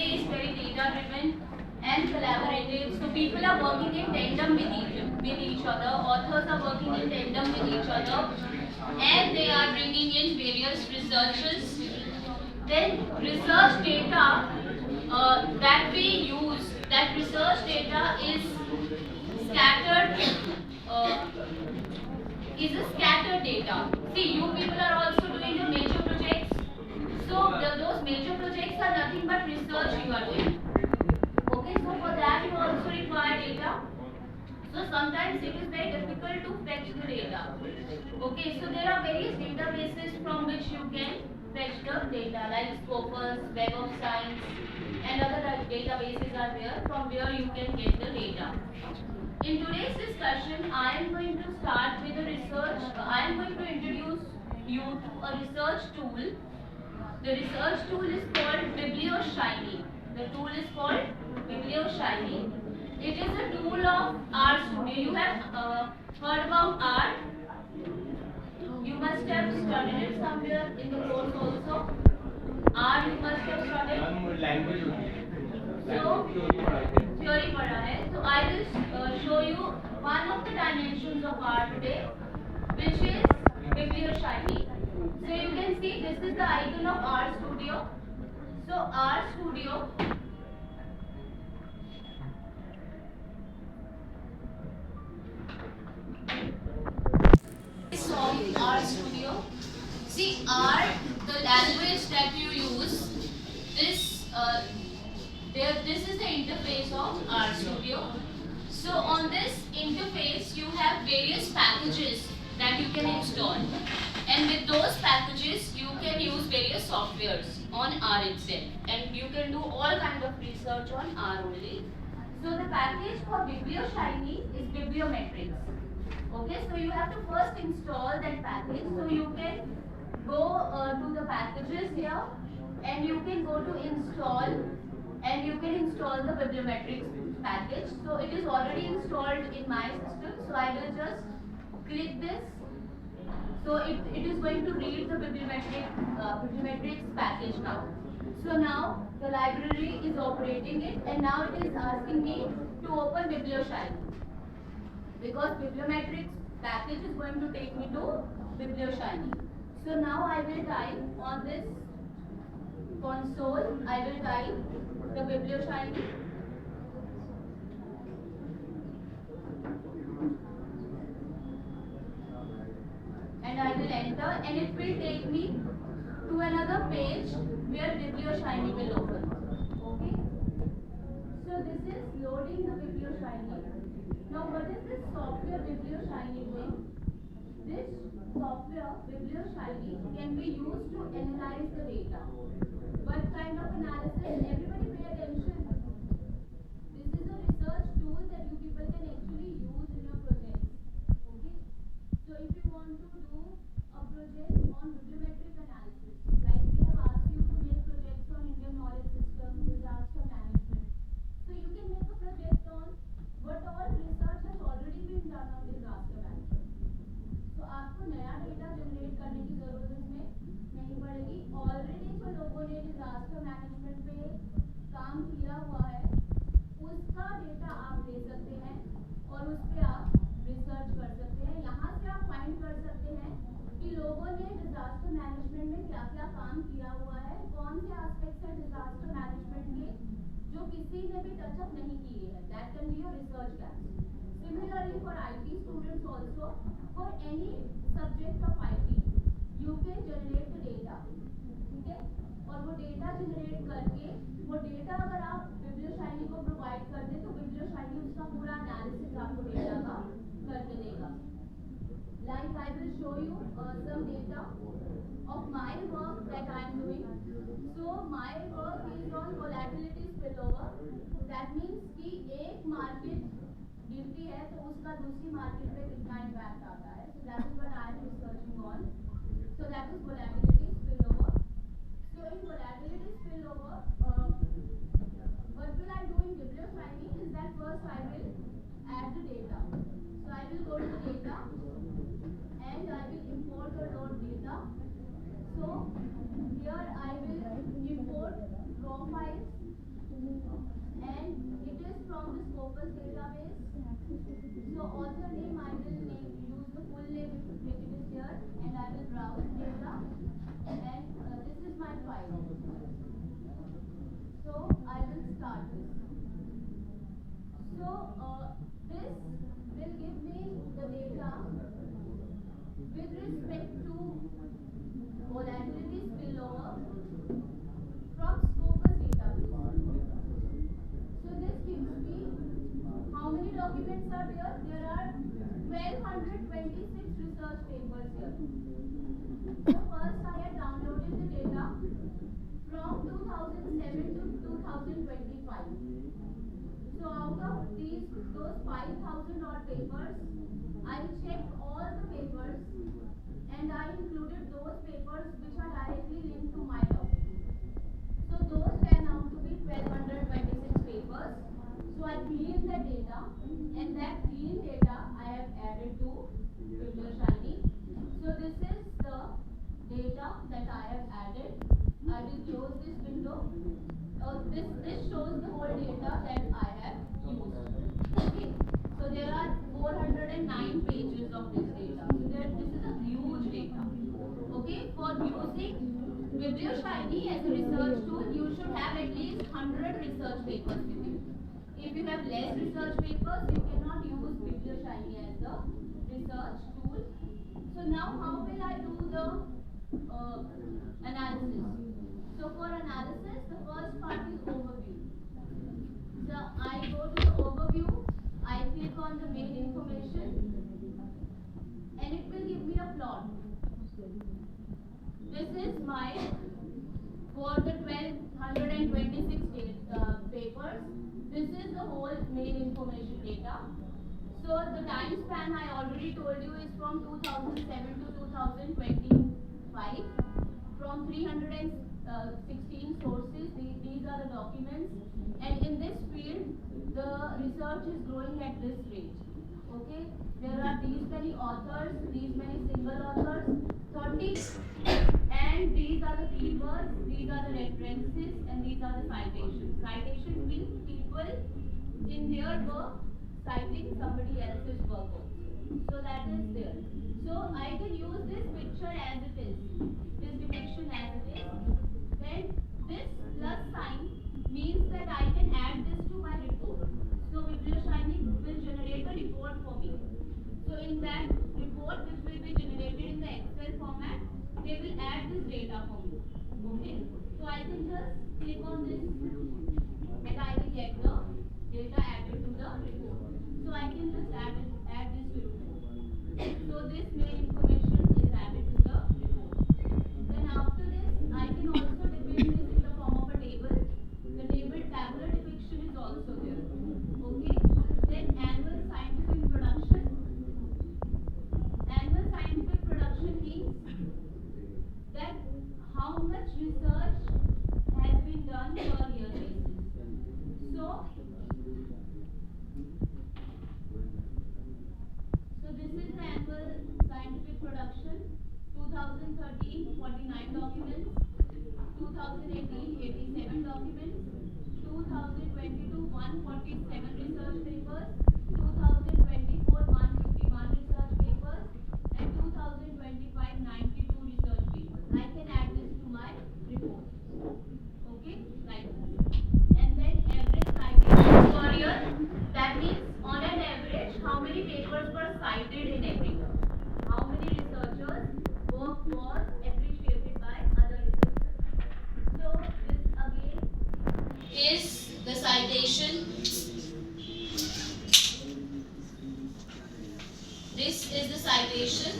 today is very data driven and collaborative. So people are working in tandem with each other. Authors are working in tandem with each other, and they are bringing in various researches. Then research data that we use, that research data is scattered. Uh, is a scattered data. See, you people are also doing the major projects. So those major projects are nothing but research you are doing. Okay, so for that you also require data. So sometimes it is very difficult to fetch the data. Okay, so there are various databases from which you can fetch the data, like Scopus, Web of Science, and other databases are there from where you can get the data. In today's discussion, I am going to start with a research. I am going to introduce you to a research tool. The research tool is called BiblioShiny. The tool is called BiblioShiny. It is a tool of RStudio. You have heard about R. You must have studied it somewhere in the course also. R you must have studied. So theory पढ़ा है. So I will show you one of the dimensions of R today, which is BiblioShiny. So you can see this is the icon of RStudio. So RStudio is of RStudio. See R, the language that you use, this this is the interface of RStudio. So on this interface you have various packages that you can install, and with those packages you can use various softwares on R itself, and you can do all kind of research on R only. So the package for BiblioShiny is Bibliometrics. Okay, so you have to first install that package. So you can go to the packages here, and you can go to install, and you can install the Bibliometrics package. So it is already installed in my system. So I will just click this. So it is going to read the Bibliometrics package now. So now the library is operating it, and now it is asking me to open BiblioShiny, because Bibliometrics package is going to take me to BiblioShiny. So now I will type on this console, I will type the BiblioShiny. And I will enter, and it will take me to another page where BiblioShiny will open. Okay? So this is loading the BiblioShiny. Now what is this software BiblioShiny doing? This software BiblioShiny can be used to analyze the data. What kind of analysis? Everybody pay attention. This is a research tool that you people can actually use in your projects. Okay? So if you want to do a project on bibliometric analysis, like they have asked you to make projects on Indian knowledge system, disaster management. So you can make a project on what all research has already been done on disaster management. So आपको नया data generate करने की जरूरत इसमें नहीं पड़ेगी. Already जो लोगों ने डिजास्टर मैनेजमेंट पे काम किया हुआ है, उसका डेटा आप ले सकते हैं और उस पे आप रिसर्च कर सकते हैं. यहाँ से आप फाइंड कर सकते हैं कि लोगों ने डिजास्टर मैनेजमेंट में क्या क्या काम किया हुआ है, कौन से एस्पेक्ट्स हैं डिजास्टर मैनेजमेंट के जो किसी ने भी टचअप नहीं किए हैं. That can be your research gaps. Similarly for IT students also, for any subject of IT, you can generate the data. ठीक है? और वो डेटा जनरेट करके वो डेटा अगर आप BiblioShiny को प्रोवाइड कर दें तो BiblioShiny उसका पूरा एनालिसिस आपको डेटा का करके देगा. Like I will show you some data of my work that I am doing. So my work is on volatility spillover. That means कि एक मार्केट गिरती है तो उसका दूसरी मार्केट पे कितना इम्पैक्ट आता है. So that is what I am researching on. So that is volatility spillover. So in volatility spillover, what will I do in BiblioShiny is that first I will add the data. So I will go to data and I will import the load data. So here I will import raw files Scopus database. So author name, I will use the full name if it is here, and I will browse data, and this is my file. So I will start this. So this will give me the data with respect to volatility spillover from Scopus database. So this gives me how many documents are there? There are 1226 research papers here. So first I had downloaded the data from 2007 to 2025. So out of those 5,000 odd papers, I checked all the papers and I included those papers which are directly linked to my topic. So those turn out to be 1226 papers. So I cleaned the data, and that clean data I have added to BiblioShiny. So this is the data that I have added. I will close this window. This shows the whole data that I have used. Okay. So there are 409 pages of this data. So this is a huge data. Okay. For using BiblioShiny as a research tool, you should have at least 100 research papers with you. If you have less research papers, you cannot use BiblioShiny as a research tool. So now how will I do the analysis? So for analysis, the first part is overview. So I go to the overview, I click on the main information, and it will give me a plot. This is my, for the 1226 papers, this is the whole main information data. So the time span I already told you is from 2007 to 2025. From 316 sources, these are the documents. And in this field, the research is growing at this rate. Okay, there are these many authors, these many single authors, 30, and these are the keywords, these are the references, and these are the citations. Citations mean people in their work citing somebody else's work also. So that is there. So I can use this picture as it is, this depiction as it is. Then this plus sign means that I can add this to my report. So BiblioShiny will generate a report for me. So in that report, which will be generated in the Excel format, they will add this data for me. Okay. So I can just click on this and I will get the data added to the report. So I can just add this to report. So this main information is added to the report. Then after this, I can also depict this in the form of a table. The table tabular depiction is also there. Okay. Then annual scientific production. Annual scientific production means that how much research has been done per year basis. So this is the annual scientific production. 2013, 49 documents. 2018, 87 documents. 2022, 147 research papers. 2024, 151 research papers. And 2025, 92 research papers. I can add this to my report. Okay, like this. And then average citation per year. That means on an average, how many papers were cited in every year? How many researchers' work was appreciated by other researchers? So this again is the citation. This is the citation.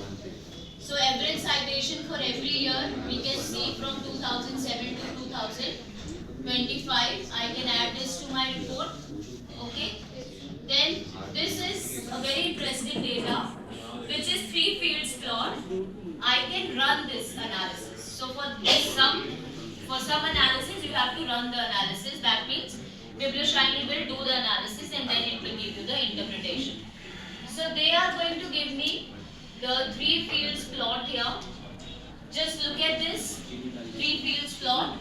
So average citation for every year we can see from 2007 to 2025. I can add this to my report. Okay. Then this is a very interesting data, which is 3 fields plot. I can run this analysis. So for some analysis, you have to run the analysis. That means BiblioShiny will do the analysis and then it will give you the interpretation. So they are going to give me the 3 fields plot here. Just look at this 3 fields plot.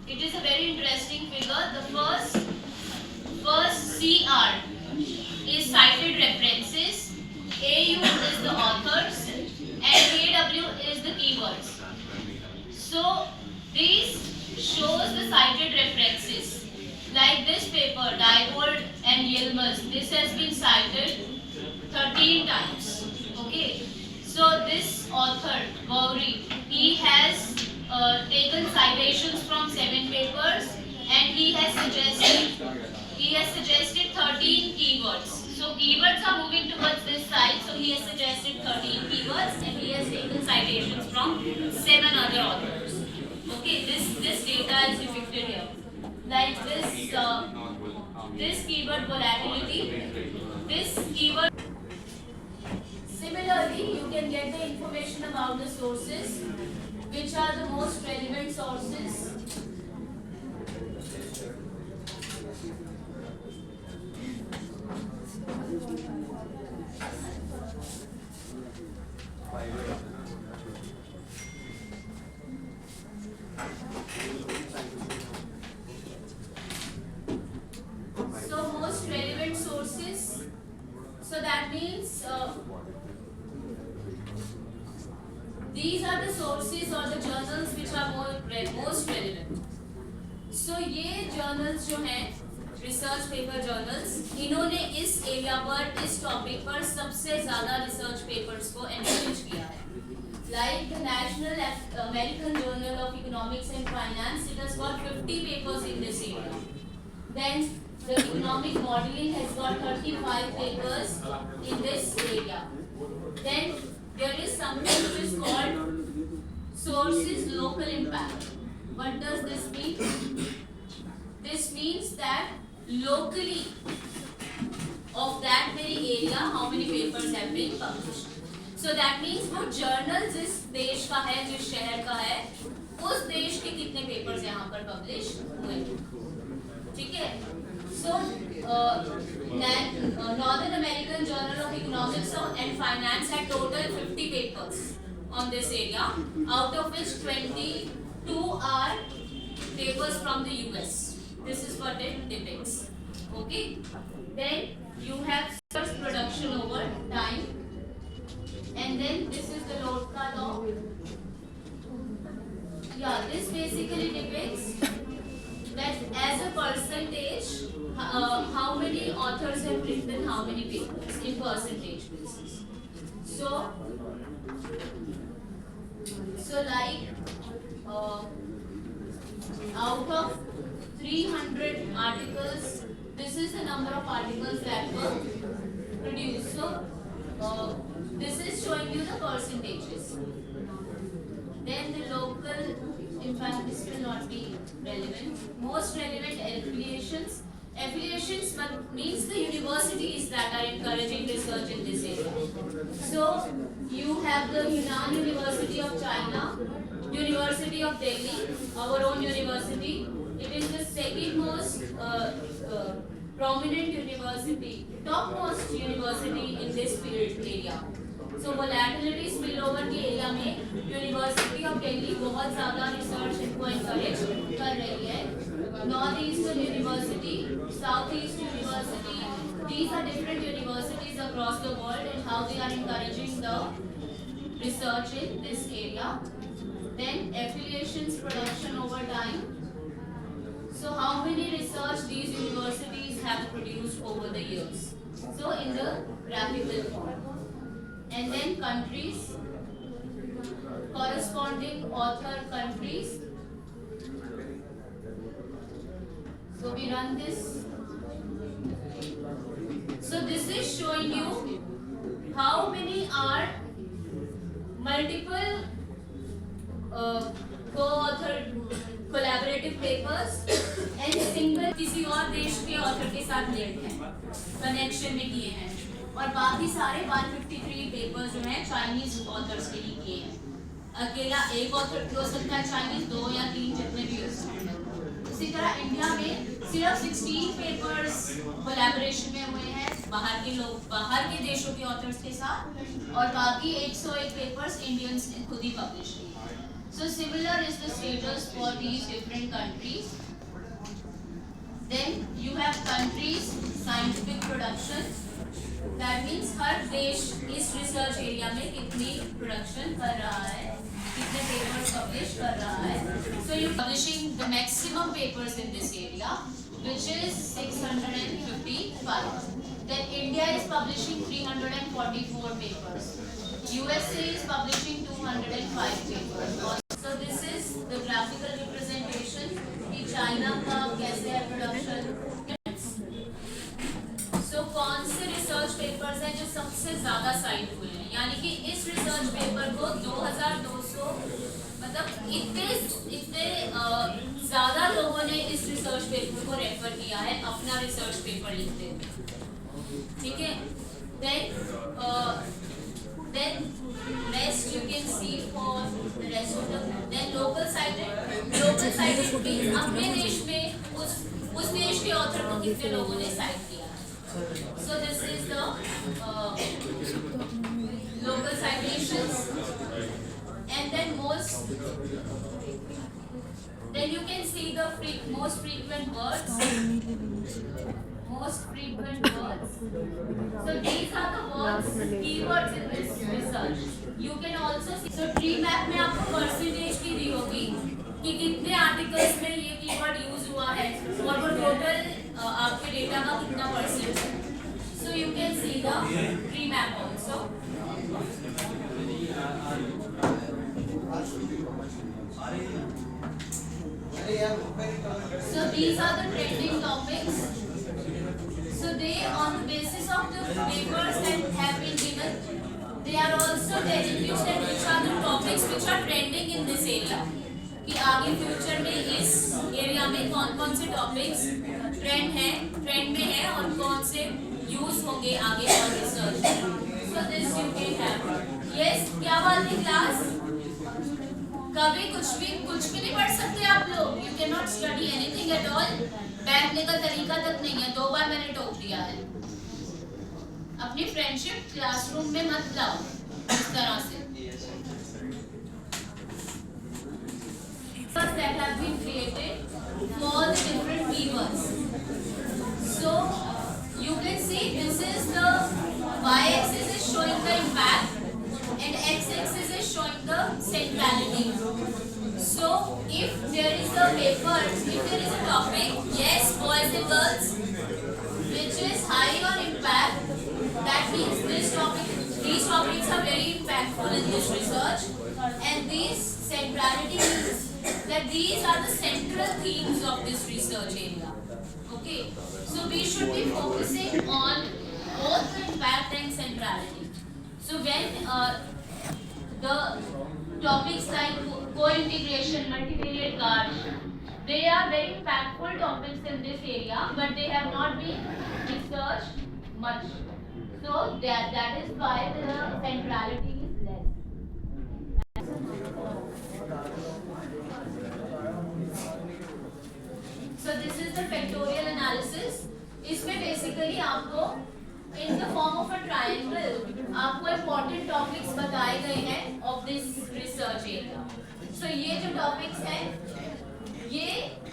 It is a very interesting figure. The first First, CR is cited references, AU is the authors, and KW is the keywords. So these shows the cited references. Like this paper, Diebold and Yilmaz, this has been cited 13 times. Okay. So this author, Gowri, he has taken citations from 7 papers and he has suggested 13 keywords. So keywords are moving towards this side. So he has suggested 13 keywords and he has taken citations from 7 other authors. Okay, this data is depicted here. Like this keyword volatility, this keyword. Similarly, you can get the information about the sources, which are the most relevant sources. So most relevant sources. So that means these are the sources or the journals which are most relevant. So ये journals जो हैं research paper journals, इन्होंने इस area पर इस topic पर सबसे ज़्यादा research papers को encourage किया है. Like the National American Journal of Economics and Finance, it has got 50 papers in this area. Then the economic modeling has got 35 papers in this area. Then there is something which is called sources local impact. What does this mean? This means that locally of that very area, how many papers have been published. So that means वो journal जिस देश का है, जिस शहर का है, उस देश के कितने papers यहाँ पर publish हुए, ठीक है? So Northern American Journal of Economics and Finance had total 50 papers on this area, out of which 22 are papers from the US. This is what it depicts. Okay. Then you have source production over time, and then this is the Lotka law. Yeah, this basically depicts that as a percentage, how many authors have written how many papers in percentage basis. So like out of 300 articles, this is the number of articles that were produced. So this is showing you the percentages. Then the local impact, this will not be relevant. Most relevant affiliations. Affiliations means the universities that are encouraging research in this area. So you have the Yunnan University of China, University of Delhi, our own university. It is the second most prominent university, topmost university in this field area. So volatility spillover के area में university of Delhi बहुत ज़्यादा research इनको encourage कर रही है. North eastern university, south east university, these are different universities across the world and how they are encouraging the research in this area. Then affiliations production over time. So how many research these universities have produced over the years? So in the graphical form. And then countries, corresponding author countries. So we run this. So this is showing you how many are multiple co-author collaborative papers and single किसी और देश के author के साथ linked हैं, connection में किए हैं. और बाकी सारे 153 पेपर्स जो हैं चाइनीज ऑथर्स के लिए किए हैं. अकेला एक ऑथर हो सकता है चाइनीज, 2 या 3 जितने भी हो सकते हैं. इसी तरह इंडिया में सिर्फ 16 पेपर्स कोलैबोरेशन में हुए हैं बाहर के लोग, बाहर के देशों के ऑथर्स के साथ, और बाकी 101 पेपर्स इंडियंस ने खुद ही पब्लिश किए. So similar is the status for these different countries. Then you have have countries, scientific production. That means हर देश इस रिसर्च एरिया में कितनी प्रोडक्शन कर रहा है, कितने पेपर्स पब्लिश कर रहा है. So you publishing the maximum papers in this area, which is 655. Then India is publishing 344 papers. USA is publishing 205 papers. So this is the graphical representation कि चाइना का कैसे है प्रोडक्शन. So कौन से research papers हैं जो सबसे ज्यादा साइट हुए हैं, यानी कि इस रिसर्च पेपर को 2200 मतलब इतने ज्यादा लोगों ने इस रिसर्च पेपर को रेफर किया है अपना रिसर्च पेपर लिखते हुए. ठीक है. Then rest you can see for the rest of the. Then local cited means अपने देश में उस देश के ऑथर को कितने लोगों ने साइट किया. So this is the local citations, and then you can see the most frequent words. So these are the words, keywords in this research. You can also see. So tree map में आपको percentage की दी होगी कि कितने articles में ये keyword use हुआ है और वो टोटल आपके डेटा का कितना परसेंट है. So you can see the tree map also. So these are the trending topics. So they, on the basis of the papers that have been given, they are also telling you that which are the topics which are trending in this area. कि आगे future में इस area में कौन से topics trend में है और कौन से यूज होंगे आगे और research. So this you can have. Yes, क्या बात है क्लास. कभी कुछ भी नहीं पढ़ सकते आप लोग. You can not study anything at all. बैठने का तरीका तक नहीं है. 2 बार मैंने टोक दिया है. अपनी फ्रेंडशिप क्लासरूम में मत लाओ इस तरह से. That have been created for the different keywords. So you can see this is the y-axis is showing the impact and x-axis is showing the centrality. So if there is a paper, if there is a topic, yes, boys and girls, which is high on impact, that means these topics are very impactful in this research, and these centrality means that these are the central themes of this research area. Okay, so we should be focusing on both the impact and centrality. So when the topics like co-integration, multivariate cards, they are very impactful topics in this area, but they have not been researched much. So that is why the centrality is less. So this is the factorial analysis. इसमें basically आपको in the form of a triangle आपको important topics बताए गए हैं of this research area. So ये जो topics हैं ये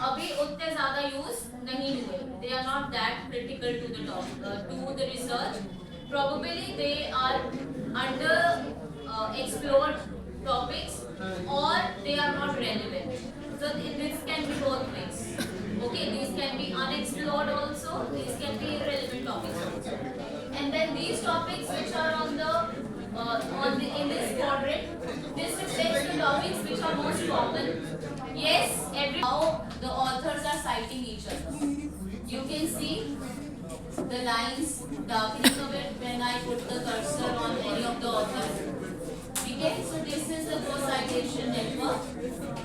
अभी उतने ज़्यादा use नहीं हुए. They are not that critical to the research. Probably they are under explored topics or they are not relevant. So this can be both ways. Okay, these can be unexplored also. These can be irrelevant topics also. And then these topics which are on the in this quadrant, this reflects the topics which are most common. Yes, how the authors are citing each other. You can see the lines darkening a bit when I put the cursor on any of the authors. Okay, so this is the co-citation network,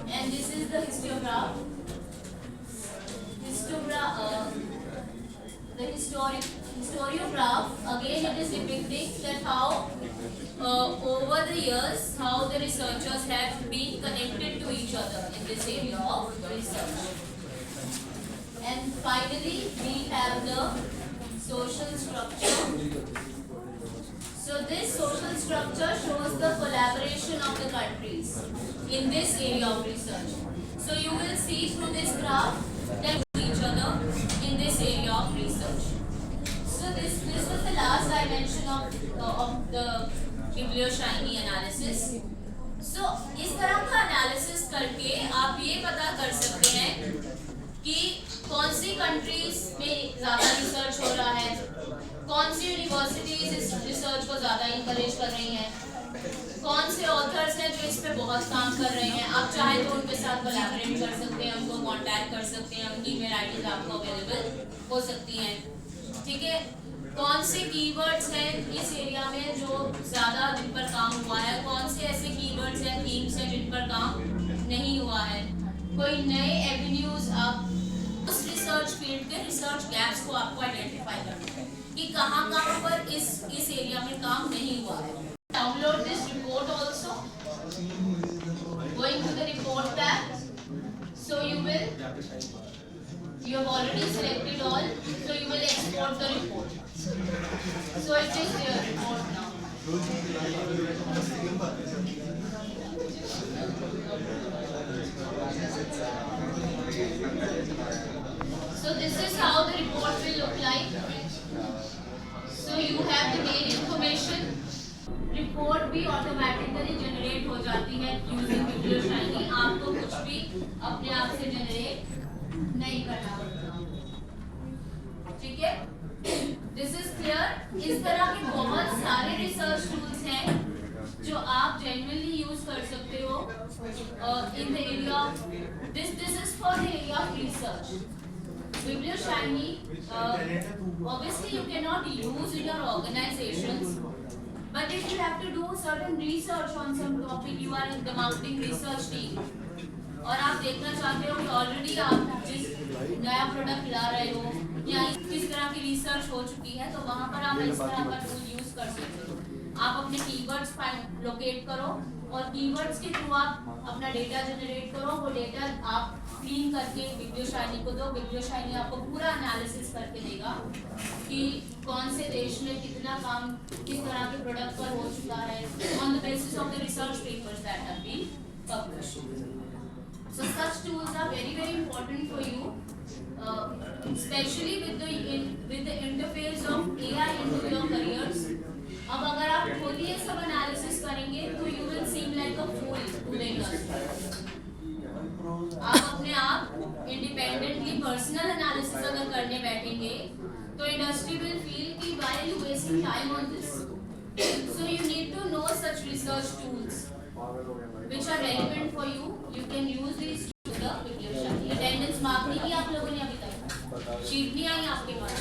and this is the histograph. The historiograph, again it is depicting that how over the years how the researchers have been connected to each other in this area of research. And finally we have the social structure. So this social structure shows the collaboration of the countries in this area of research. So you will see through this graph that each other in this area of dimension of the biblioshiny analysis. So इस तरह का analysis करके आप ये पता कर सकते हैं कि कौन सी कंट्रीज में ज़्यादा रिसर्च हो रहा है, कौन सी यूनिवर्सिटीज इस रिसर्च को ज़्यादा इंकरेज कर रही हैं, कौन से ऑथर्स हैं जो इस पे बहुत काम कर रहे हैं। आप चाहे तो उनके साथ कोलैबोरेट कर सकते हैं, उनको कांटेक्ट कर सकते हैं, उनकी ईमेल आईडीज आपको अवेलेबल हो सकती हैं। ठीक है, कौन से कीवर्ड्स हैं इस एरिया में जो ज़्यादा जिन पर काम हुआ है, कौन से ऐसे कीवर्ड्स हैं, थीम्स हैं जिन पर काम नहीं हुआ है, कोई नए एवेन्यूज आप उस रिसर्च फील्ड के रिसर्च गैप्स को आपको आइडेंटिफाई करना है कि कहाँ पर इस एरिया में काम नहीं हुआ है। Download this report also. Going to the report tab. So you have already selected all. So you will export the report. So it is your report now. So this is how the report will look like. So you have the main information. Report भी automatically generate हो जाती है using बिब्लियोशाइनी। आपको कुछ भी अपने आप से जनरेट नहीं करना पड़ता। ठीक है, दिस इज क्लियर। इस तरह के बहुत सारे रिसर्च टूल्स हैं जो आप जेन्युइनली यूज कर सकते हो in the area of this is for the area of research. Biblioshiny obviously you cannot use in your organizations, but if you have to do certain research on some topic, you are in the marketing research team और आप देखना चाहते हो कि already आप जिस नया product ला रहे हो या किस तरह की रिसर्च हो चुकी है, तो वहाँ पर आप इस तरह का टूल यूज कर सकते हो। आप अपने कीवर्ड्स लोकेट करो और कीवर्ड्स के थ्रू आप अपना डेटा जनरेट करो। वो डेटा आप क्लीन करके बिब्लियोशाइनी को दो। बिब्लियोशाइनी आपको पूरा एनालिसिस करके देगा कि कौन से देश में कितना काम किस तरह के प्रोडक्ट पर हो चुका है on the basis of the research papers that have been published. So such tools are very important for you, especially with the interface of AI into your careers. अब अगर आप खुद ये सब एनालिसिस करेंगे तो you will seem like a fool to the industry. आप अपने आप इंडिपेंडेंटली पर्सनल एनालिसिस अगर करने बैठेंगे तो इंडस्ट्री विल फील कि why are you wasting time on this? So you need to know such research tools which are relevant for you. You can use these to the biblioshiny. Attendance mark नहीं की आप लोगों ने अभी तक, sheet नहीं आई आपके पास।